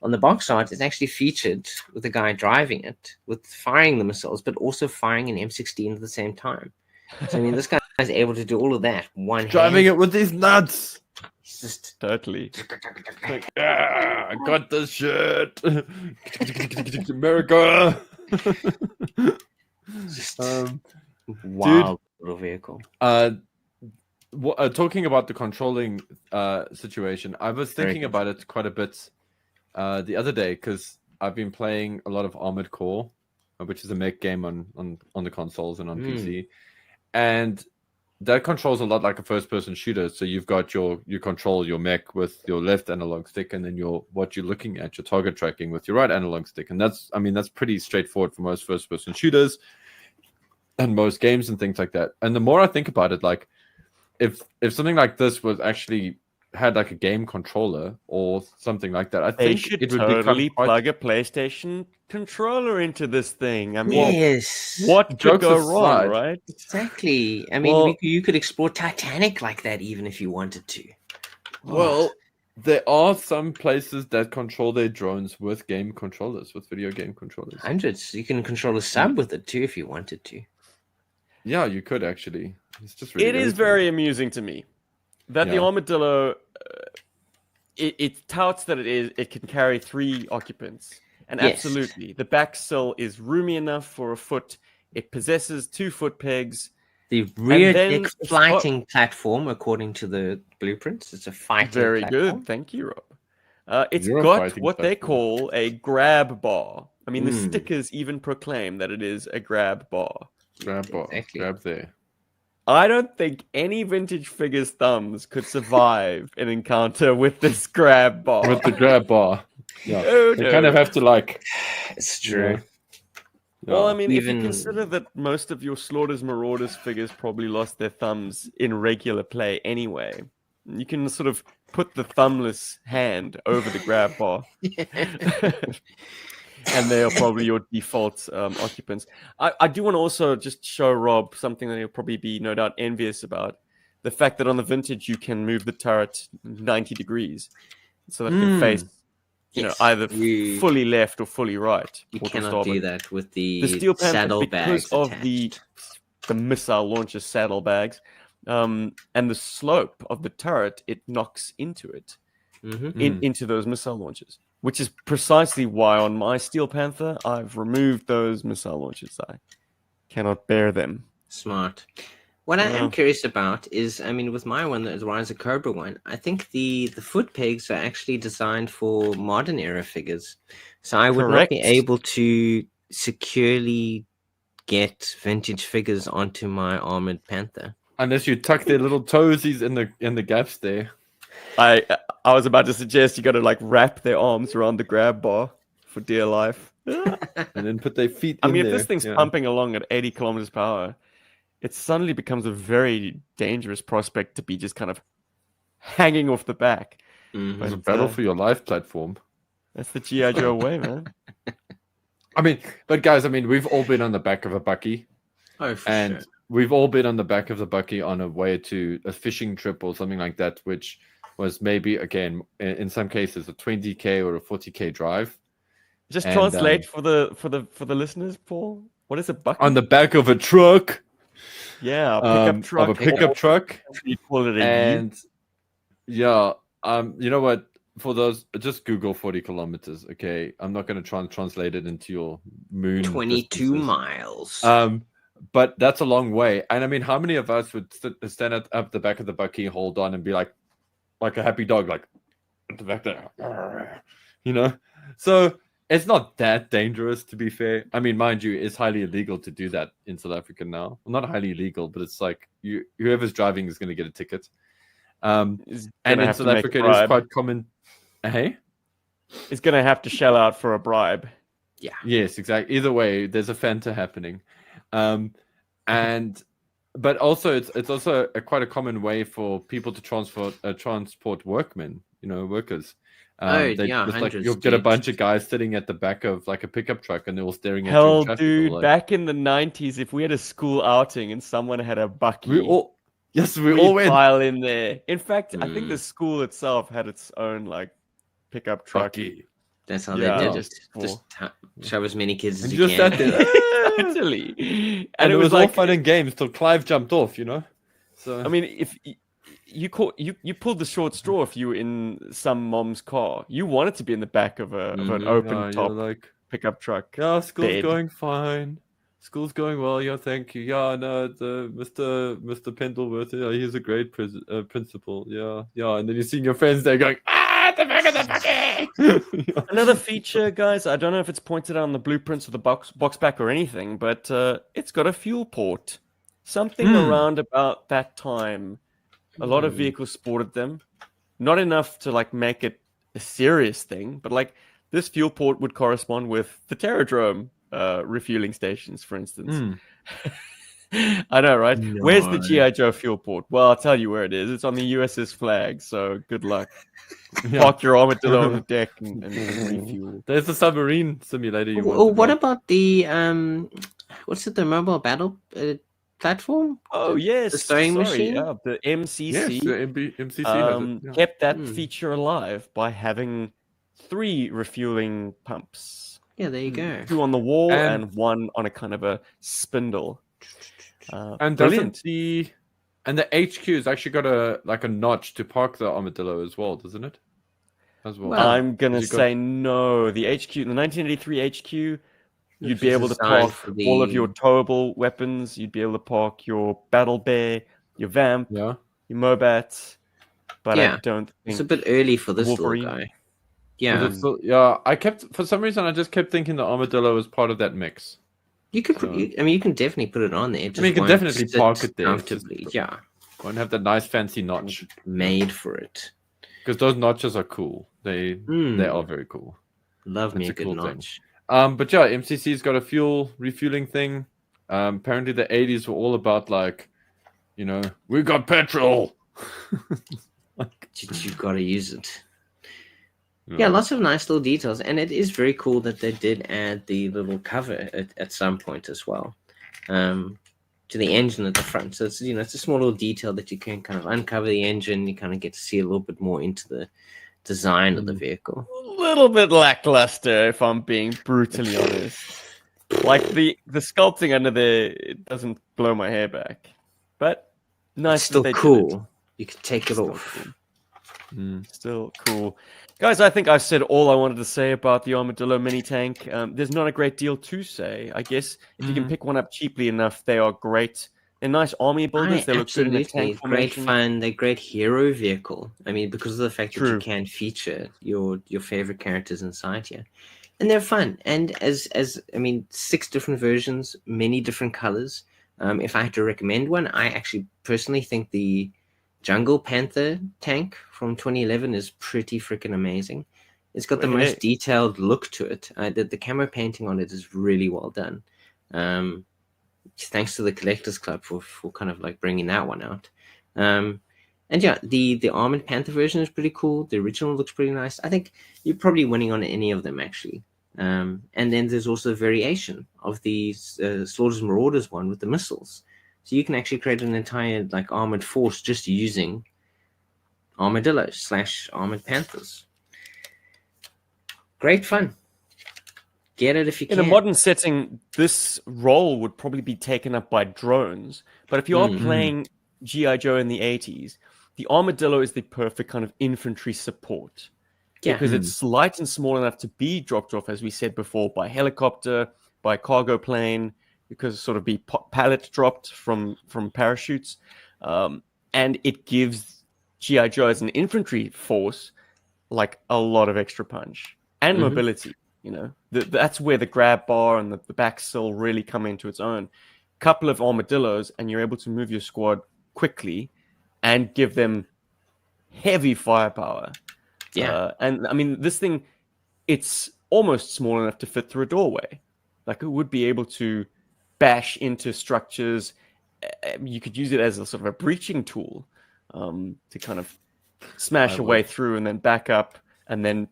On the box art, it's actually featured with the guy driving it, with firing the missiles, but also firing an M16 at the same time. So I mean, this guy is able to do all of that Driving it with these nuts. Just totally. Like, I got this shit. America. Just wild little vehicle. Talking about the controlling situation, I was thinking about it quite a bit the other day because I've been playing a lot of Armored Core, which is a mech game on the consoles and on PC, and that controls a lot like a first-person shooter. So you've got you control your mech with your left analog stick, and then what you're looking at, your target tracking with your right analog stick. And that's pretty straightforward for most first-person shooters and most games and things like that. And the more I think about it, like if something like this was actually had like a game controller or something like that, I They think should it would totally become quite... plug a PlayStation controller into this thing. I mean, Yes. what could Jokes go aside, wrong, right? Exactly. I mean, Well- you could explore Titanic like that even if you wanted to. Well, there are some places that control their drones with game controllers, with video game controllers. Hundreds. You can control a sub with it too if you wanted to. Yeah, you could actually. It's just really It is irritating. very amusing to me that the Yeah. Armadillo, it touts that it can carry 3 occupants. And Yes. absolutely, the back sill is roomy enough for a foot. It possesses 2 foot pegs. The rear then deck it's fighting platform, according to the blueprints, it's a fighting Very platform. good. Thank you, Rob. It's You're a got fighting what they platform. call a grab bar. I mean, the Mm. stickers even proclaim that it is a grab bar. Grab bar, Exactly. grab there. I don't think any vintage figures' thumbs could survive an encounter with this grab bar. With the grab bar. Yeah. Oh, You kind of have to like... It's you know, true. yeah. Well, I mean, if Even- you consider that most of your Slaughters Marauders figures probably lost their thumbs in regular play anyway, you can sort of put the thumbless hand over the grab bar. And they are probably your default occupants. I do want to also just show Rob something that he'll probably be no doubt envious about. The fact that on the vintage you can move the turret 90 degrees so that it can face, Yes. either You- fully left or fully right. You or to cannot do starboard. that with the, The Steel Panther, saddlebags because of the missile launcher saddlebags and the slope of the turret, it knocks into it. Into those missile launchers, which is precisely why on my Steel Panther I've removed those missile launchers. I cannot bear them. Smart. What I am Yeah. curious about is, I mean, with my one, the Rise of Cobra one, I think the foot pegs are actually designed for modern era figures, so I would not be Correct. able to securely get vintage figures onto my Armored Panther. Unless you tuck their little toesies in the gaps there. I was about to suggest you got to like wrap their arms around the grab bar for dear life. And then put their feet I in mean, there. if this thing's Yeah. pumping along at 80 kilometers per hour, it suddenly becomes a very dangerous prospect to be just kind of hanging off the back. Mhm. It's a But, battle for your life platform. That's the GI Joe way, man. I mean, but guys, I mean, we've all been on the back of a Bucky, Oh, for and sure. we've all been on the back of the Bucky on a way to a fishing trip or something like that, which was maybe, again, in some cases, a 20K or a 40K drive. Just And, translate for the listeners, Paul. What is a bucket? On the back of a truck, Yeah, a pickup truck. of a pickup truck, You call it a and yeah, you know what? For those, just Google 40 kilometers. Okay, I'm not going to try and translate it into your moon. 22 distances. miles. But that's a long way. And I mean, how many of us would stand up the back of the Bucky, hold on, and be like a happy dog, like at the back there, you know? So it's not that dangerous, to be fair. I mean, mind you, it's highly illegal to do that in South Africa now. Well, not highly illegal, but it's like whoever's driving is going to get a ticket. And in South Africa, it is quite common. Hey, It's going to have to shell out for a bribe. Yeah. Yes, exactly. Either way, there's a Fanta happening. But also it's also quite a common way for people to transport workmen, workers. You'll get a bunch of guys sitting at the back of like a pickup truck and they're all staring at you. Hell, dude, back in the 90s, if we had a school outing and someone had a Bucky, we all we'd pile in there. In fact, I think the school itself had its own like pickup truck. Bucky. That's how they did it. for- Just shove as many kids as And you just can. sat there. Totally. And it was all like, fun and games till Clive jumped off, So I mean, if you pulled the short straw if you were in some mom's car, you wanted to be in the back of an open top pickup truck. Yeah, school's Dead. going fine. School's going well. Yeah, thank you. Yeah, no, Mr. Pendleworth. Yeah, he's a great principal. Yeah. And then you're seeing your friends there going, at the back of the Bucky. Another feature, guys. I don't know if it's pointed out on the blueprints or the box back or anything, but it's got a fuel port. Something around about that time, a lot of vehicles sported them. Not enough to like make it a serious thing, but like this fuel port would correspond with the Terradrome refueling stations, for instance. I know, right? No. Where's the GI Joe fuel port? Well, I'll tell you where it is. It's on the USS flag. So good luck. Yeah. Park your armadillo on the deck and refuel. There's the submarine simulator you Oh, wanted. what right? about the what's it? The mobile battle platform? Oh The yes, sewing sorry. machine. Yeah, the MCC Yes, the MCC has it. Yeah. kept that feature alive by having 3 refueling pumps. Yeah, there you go. 2 on the wall And- and 1 on a kind of a spindle. And Brilliant. the HQ's actually got a notch to park the armadillo as well, doesn't it? As well. Well, I'm gonna has it got- say no. The HQ, the 1983 HQ, you'd Which be was able to designed park for all of the- your towable weapons. You'd be able to park your battle bear, your vamp, Yeah. your mobat. But Yeah, I don't think it's a bit early for this Wolverine. little guy. Was Yeah, it still, yeah. For some reason I just kept thinking the armadillo was part of that mix. you could. So- I mean, you can definitely put it on there. It I mean, you just can won't definitely sit park it there. It's just- comfortably. Yeah, Won't have that nice fancy notch made for it. because those notches are cool. They Mm. are very cool. Love me That's a a good cool thing. notch. But yeah, MCC's got a refueling thing. Apparently the 80s were all about we got petrol. You got to use it. Yeah, lots of nice little details, and it is very cool that they did add the little cover at some point as well, to the engine at the front. So it's it's a small little detail that you can kind of uncover the engine. You kind of get to see a little bit more into the design of the vehicle. a little bit lackluster, if I'm being brutally honest. Like the sculpting under there, it doesn't blow my hair back, but nice. It's still that they did it. cool. You can take it Still off. cool. Still cool. Guys, I think I've said all I wanted to say about the Armadillo mini tank. There's not a great deal to say. I guess if you can pick one up cheaply enough, they are great. They're nice army builders. They look good in a tank great formation. fun. They're great hero vehicle. I mean, because of the fact that True. you can feature your favorite characters inside here, and they're fun. And as I mean, 6 different versions, many different colors. If I had to recommend one, I actually personally think the Jungle Panther tank from 2011 is pretty freaking amazing. It's got the most detailed look to it. The camo painting on it is really well done. Thanks to the Collectors Club for kind of like bringing that one out. And yeah, the Armored Panther version is pretty cool. The original looks pretty nice. I think you're probably winning on any of them actually. And then there's also a variation of the Slaughters Marauders one with the missiles. So you can actually create an entire like armored force just using armadillos / Armored Panthers. Great fun. Get it if you can. In a modern setting, this role would probably be taken up by drones. But if you are playing GI Joe in the 80s, the Armadillo is the perfect kind of infantry support. Yeah. Because it's light and small enough to be dropped off, as we said before, by helicopter, by cargo plane, because sort of be pallet dropped from parachutes. And it gives GI Joe as an infantry force like a lot of extra punch and mobility. That's where the grab bar and the back sill really come into its own. Couple of armadillos, and you're able to move your squad quickly and give them heavy firepower. Yeah. And I mean, this thing, it's almost small enough to fit through a doorway. Like it would be able to bash into structures. You could use it as a sort of a breaching tool to kind of smash a way through and then back up and then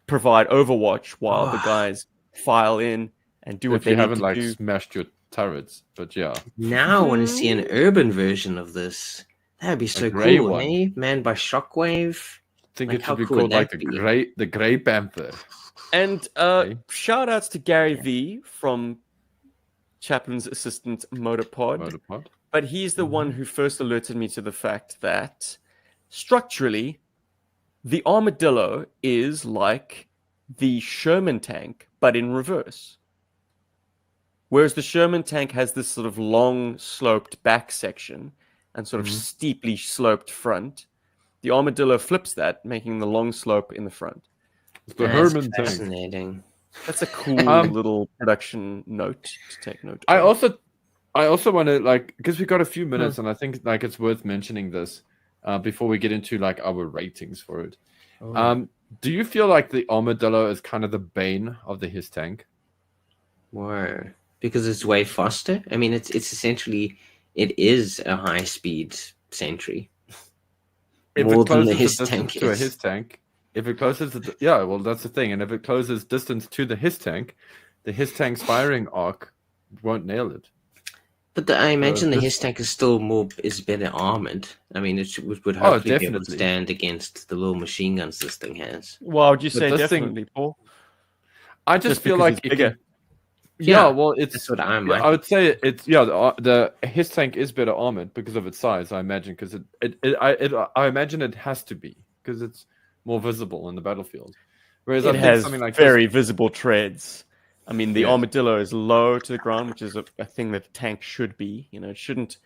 provide overwatch while the guys file in and do what they need to do. If you haven't smashed your turrets, but yeah. Now I want to see an urban version of this. That would be so grey cool, one. eh? Manned by Shockwave. I think Like, it how should be cool would called that the Grey Panther. And shout outs to Gary V from Chaplin's assistant Motorpod. But he's the one who first alerted me to the fact that structurally, the Armadillo is like the Sherman tank, but in reverse. Whereas the Sherman tank has this sort of long sloped back section and sort of steeply sloped front, the Armadillo flips that, making the long slope in the front. It's the That's Herman tank. fascinating. That's a cool little production note to take note I of. also want to because we got a few minutes, and I think it's worth mentioning this before we get into our ratings for it. Do you feel like the Armadillo is kind of the bane of the His tank? Whoa. because it's way faster. I mean, it's essentially it is a high speed sentry. If More it than the closes his the distance tank to a is. his tank, if it closes yeah, well, that's the thing. And if it closes distance to the his tank's firing arc won't nail it. But I imagine the his tank is still better armored. I mean, it would hopefully be able to stand against the little machine guns this thing has. Why would you say definitely, Paul? I just feel like it's bigger. Yeah, well, that's what I would say it's the his tank is better armored because of its size. I imagine because I imagine it has to be because it's more visible in the battlefield. Whereas it has something like very visible treads. I mean, the Armadillo is low to the ground, which is a thing that a tank should be. You know, it shouldn't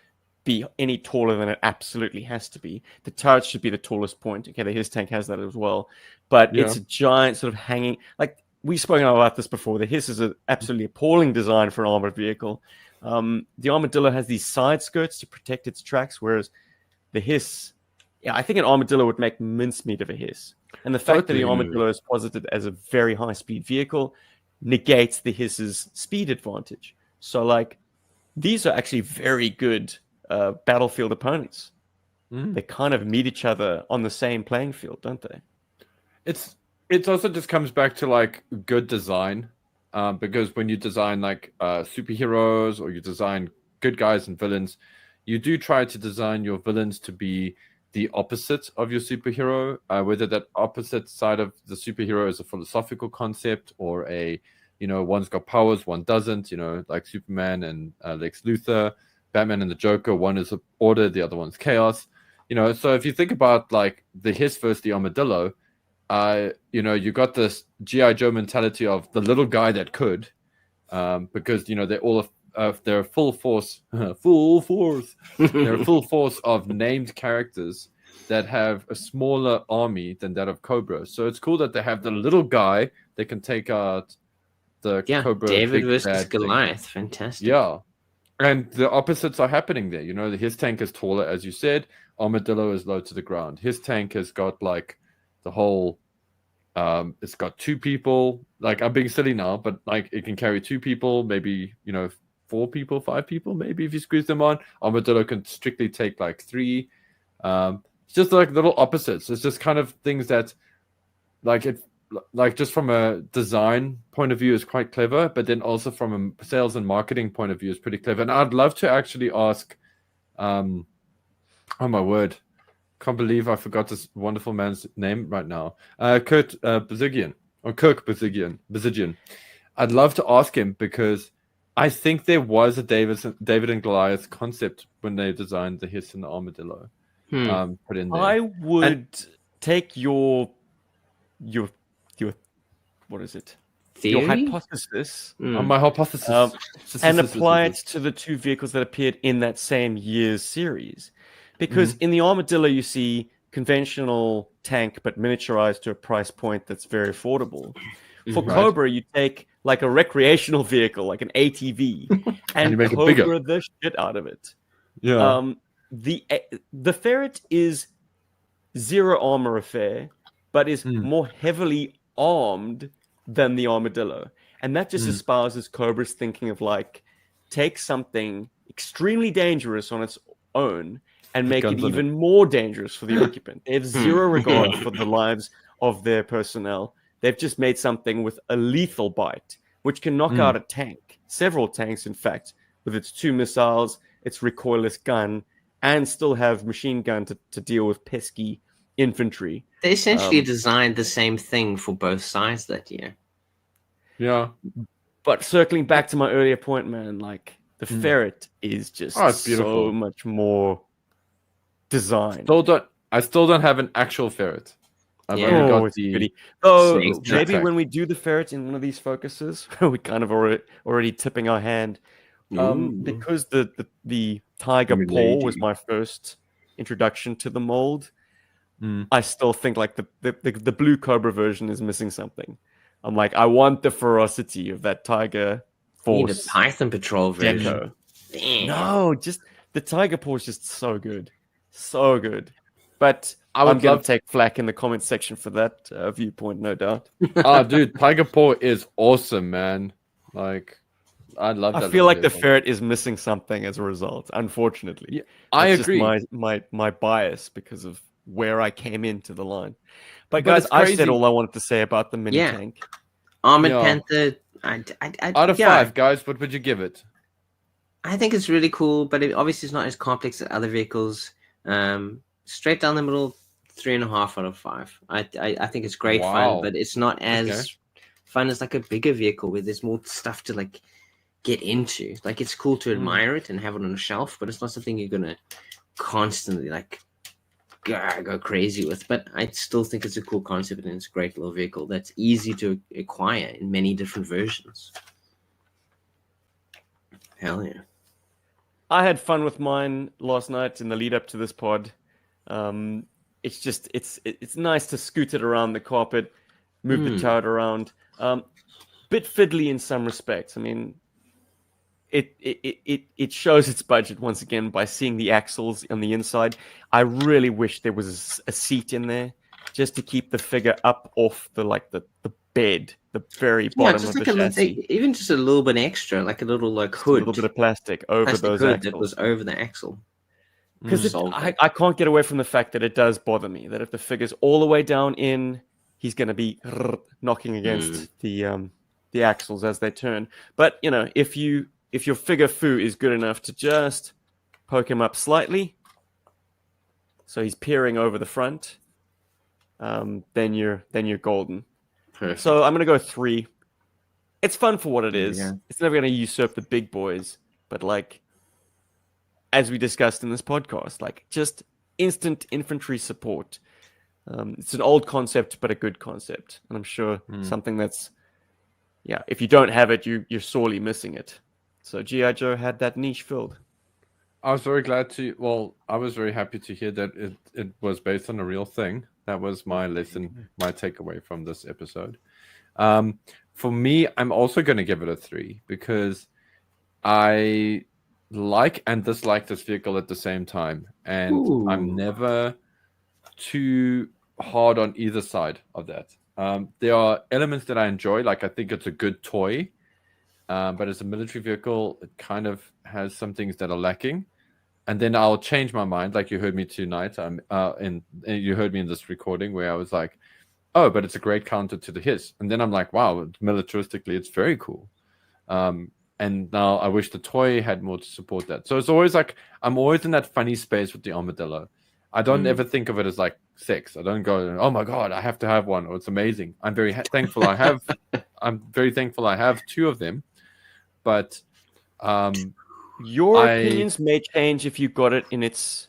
be any taller than it absolutely has to be. The turret should be the tallest point. Okay, his tank has that as well, but it's a giant sort of hanging. Like we've spoken about this before. The Hiss is an absolutely appalling design for an armored vehicle. The Armadillo has these side skirts to protect its tracks, whereas the Hiss, I think an Armadillo would make mincemeat of a Hiss. And the fact that the Armadillo is posited as a very high-speed vehicle negates the Hiss's speed advantage. So, like, these are actually very good battlefield opponents. They kind of meet each other on the same playing field, don't they? It also just comes back to, like, good design. Because when you design, like, superheroes or you design good guys and villains, you do try to design your villains to be the opposite of your superhero, whether that opposite side of the superhero is a philosophical concept or one's got powers, one doesn't, like Superman and Lex Luthor, Batman and the Joker, one is order, the other one's chaos. So if you think about like the Hiss versus the Armadillo, you got this GI Joe mentality of the little guy that could, because they're all they're full force. They're a full force of named characters that have a smaller army than that of Cobra. So it's cool that they have the little guy that can take out the Cobra. David versus Goliath, fantastic. Yeah, and the opposites are happening there. His tank is taller, as you said. Armadillo is low to the ground. His tank has got like the whole. It's got 2 people. Like I'm being silly now, but like it can carry 2 people, maybe 4 people, 5 people, maybe if you squeeze them on. Armadillo can strictly take like 3. It's just like little opposites. It's just kind of things that, like just from a design point of view, is quite clever, but then also from a sales and marketing point of view is pretty clever. And I'd love to actually ask, oh my word, can't believe I forgot this wonderful man's name right now, Kirk Bozigian. I'd love to ask him because I think there was a David and Goliath concept when they designed the Hiss and the Armadillo. Put in there. I would take your what is it? Theory? Your hypothesis. My hypothesis. And apply it to the 2 vehicles that appeared in that same year's series. Because in the Armadillo, you see conventional tank, but miniaturized to a price point that's very affordable. For Cobra, you take like a recreational vehicle, like an ATV, and you make Cobra it bigger. The shit out of it. Yeah. The Feret is zero armor affair, but is more heavily armed than the Armadillo. And that just espouses Cobra's thinking of like, take something extremely dangerous on its own and make it even more dangerous for the occupant. They have zero regard for the lives of their personnel. They've just made something with a lethal bite, which can knock out a tank, several tanks, in fact, with its 2 missiles, its recoilless gun, and still have machine gun to deal with pesky infantry. They essentially designed the same thing for both sides that year. Yeah. But circling back to my earlier point, man, like the Feret is just so much more designed. I still don't have an actual Feret. I've only got the... maybe when we do the Feret in one of these focuses, we kind of already tipping our hand. Because the tiger paw was my first introduction to the mold. I still think like the blue Cobra version is missing something. I'm like, I want the ferocity of that tiger force. The Python Patrol version. No, just the tiger paw is just so good. So good. But I'm going to take flack in the comment section for that viewpoint, no doubt. Dude, Tiger Paw is awesome, man. Like, I love that. I feel like the Feret is missing something as a result, unfortunately. Yeah, I agree. Just my bias because of where I came into the line. But guys, I said all I wanted to say about the mini tank. Armored Panther. Out of 5, guys, what would you give it? I think it's really cool, but it obviously is not as complex as other vehicles. Straight down the middle, 3.5 out of 5. I think it's great fun, but it's not as fun as like a bigger vehicle where there's more stuff to like get into. Like it's cool to admire it and have it on a shelf, but it's not something you're gonna constantly like go crazy with. But I still think it's a cool concept and it's a great little vehicle that's easy to acquire in many different versions. Hell yeah. I had fun with mine last night in the lead up to this pod. It's just it's nice to scoot it around the carpet, move the turret around. Bit fiddly in some respects. I mean, it shows its budget once again by seeing the axles on the inside. I really wish there was a seat in there just to keep the figure up off the bed, the very bottom of the chassis. Even just a little bit extra, like a little hood, a little bit of plastic over those axles. That was over the axle. Because I can't get away from the fact that it does bother me that if the figure's all the way down in, he's going to be knocking against the axles as they turn. But if your figure foo is good enough to just poke him up slightly, so he's peering over the front, then you're golden. Perfect. So I'm going to go 3. It's fun for what it is. Yeah. It's never going to usurp the big boys, but as we discussed in this podcast, just instant infantry support. It's an old concept, but a good concept. And I'm sure something that's, if you don't have it, you're sorely missing it. So GI Joe had that niche filled. I was very I was very happy to hear that it was based on a real thing. That was my lesson, my takeaway from this episode. For me, I'm also going to give it a 3 because I like and dislike this vehicle at the same time. And I'm never too hard on either side of that. There are elements that I enjoy, I think it's a good toy. But as a military vehicle, it kind of has some things that are lacking. And then I'll change my mind, like you heard me tonight. And you heard me in this recording where I was like, oh, but it's a great counter to the his. And then I'm like, wow, militaristically, it's very cool. And now I wish the toy had more to support that. So it's always I'm always in that funny space with the Armadillo. I don't ever think of it as sex. I don't go, oh my God, I have to have one, or it's amazing. I'm very thankful I'm very thankful I have 2 of them. But your opinions may change if you got it in its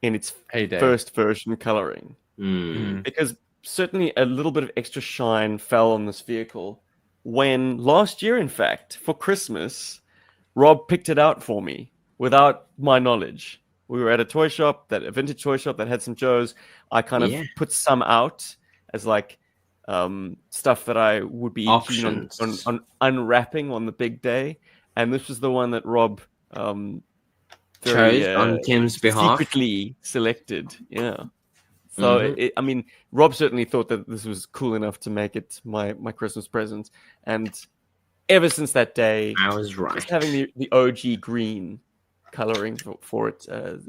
heyday. First version coloring, because certainly a little bit of extra shine fell on this vehicle when last year, in fact, for Christmas, Rob picked it out for me without my knowledge. We were at a vintage toy shop that had some Joes. I kind of put some out as stuff that I would be keen on unwrapping on the big day, and this was the one that Rob chose on Tim's behalf, secretly selected. Yeah. So Rob certainly thought that this was cool enough to make it my Christmas present, and ever since that day, I was right. Just having the OG green coloring for it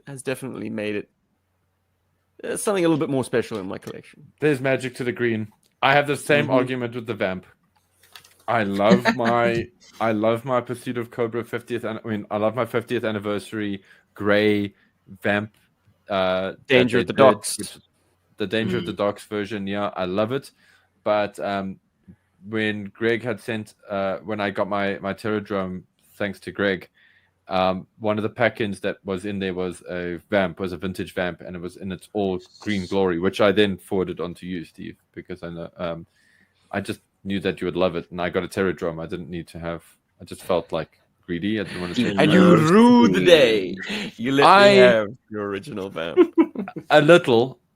has definitely made it something a little bit more special in my collection. There's magic to the green. I have the same argument with the Vamp. I love my Pursuit of Cobra 50th. I love my 50th anniversary gray Vamp. Danger at the Docks. The Danger at the Docks version. Yeah, I love it. But when Greg had sent, when I got my Terradrome, thanks to Greg, one of the pack-ins that was in there was a vintage Vamp, and it was in its all green glory, which I then forwarded on to you, Steve, because I know I just knew that you would love it, and I got a Terradrome. I didn't need to have. I just felt greedy. I didn't want to. And you ruined the day. You let me have your original Vamp.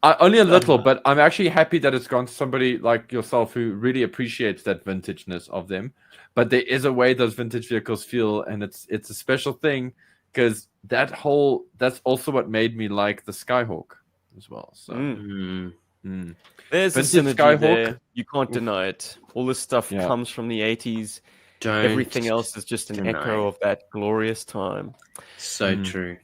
Only a little, but I'm actually happy that it's gone to somebody like yourself who really appreciates that vintageness of them. But there is a way those vintage vehicles feel, and it's a special thing because that's also what made me like the Skyhawk as well. So there's a synergy there. You can't deny it. All this stuff comes from the 80s. Everything else is just an echo of that glorious time. So true.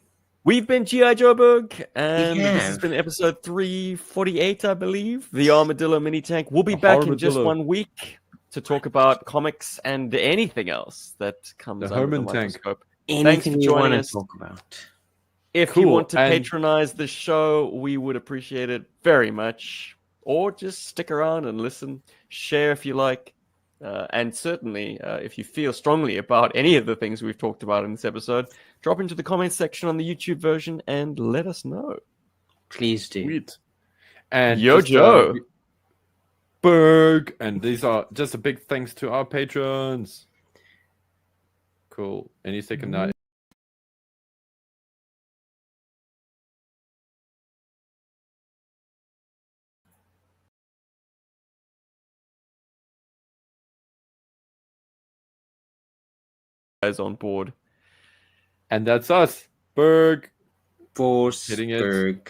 We've been GI Joburg, and this has been episode 348, I believe. The Armadillo mini tank. We'll be back in just 1 week to talk about comics and anything else that comes under the microscope. Thanks for joining us. Talk about. If you want to patronize the show, we would appreciate it very much. Or just stick around and listen. Share if you like. And certainly, if you feel strongly about any of the things we've talked about in this episode, drop into the comments section on the YouTube version and let us know. Please do. Sweet. And Joe. Berg. And these are just a big thanks to our patrons. Cool. Any second now. Guys on board. And that's us. Berg. Force. Berg.